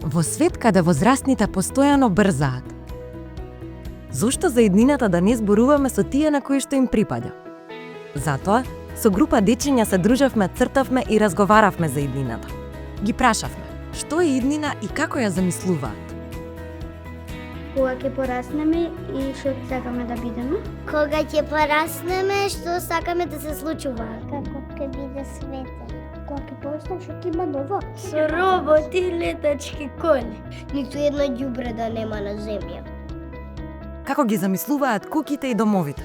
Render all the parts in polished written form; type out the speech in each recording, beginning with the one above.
Во свет каде возрастните постојано брзаат. Зошто за иднината да не зборуваме со тие на кои што им припаѓа? Затоа, со група дечиња се дружевме, цртавме и разговаравме за иднината. Ги прашавме, што е иднина и како ја замислуваат? Кога ќе пораснеме и што сакаме да бидеме? Кога ќе пораснеме, што сакаме да се случува? Како ќе биде светот? Кога ќе порастам, што ќе има ново? Со роботи и летачки коли. Ниту едно ѓубре да нема на земја. Како ги замислуваат куќите и домовите?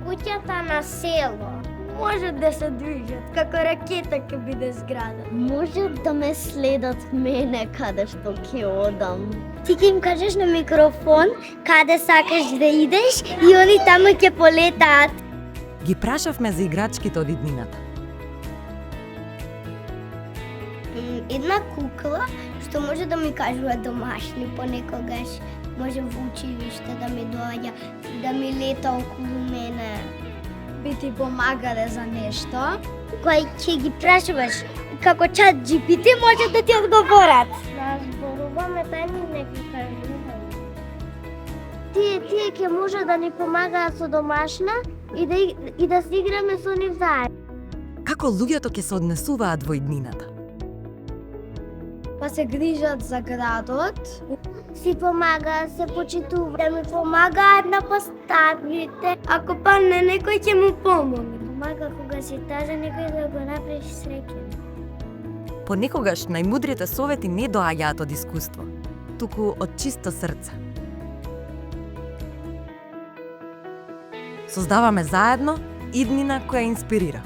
Куќата на село може да се движат, како ракета ќе биде зграда. Може да ме следат мене каде што ќе одам. Ти ќе им кажеш на микрофон каде сакаш да идеш и они таму ќе полетаат. Ги прашавме за играчките од иднината. Една кукла што може да ми кажува домашни понекогаш, може во училиште да ми доаѓа, да ми лета околу мене. Би ти помагале за нешто? Кој ќе ги прашуваш како чат GPT може да ти одговорат. Да зборуваме тајни некои кажуваме. Тие ќе може да ни помагаат со домашна и да се играме со нив заедно. Како луѓето ќе се однесуваат во иднината? Па се грижат за градот, си помагаат, се почитуваат, да ми помагаат на поставите. Ако падне некој ќе му помогне. Помага кога си тажа некој да го направиш среќен. Понекогаш најмудрите совети не доаѓаат од искуство, туку од чисто срце. Создаваме заедно иднина која инспирира.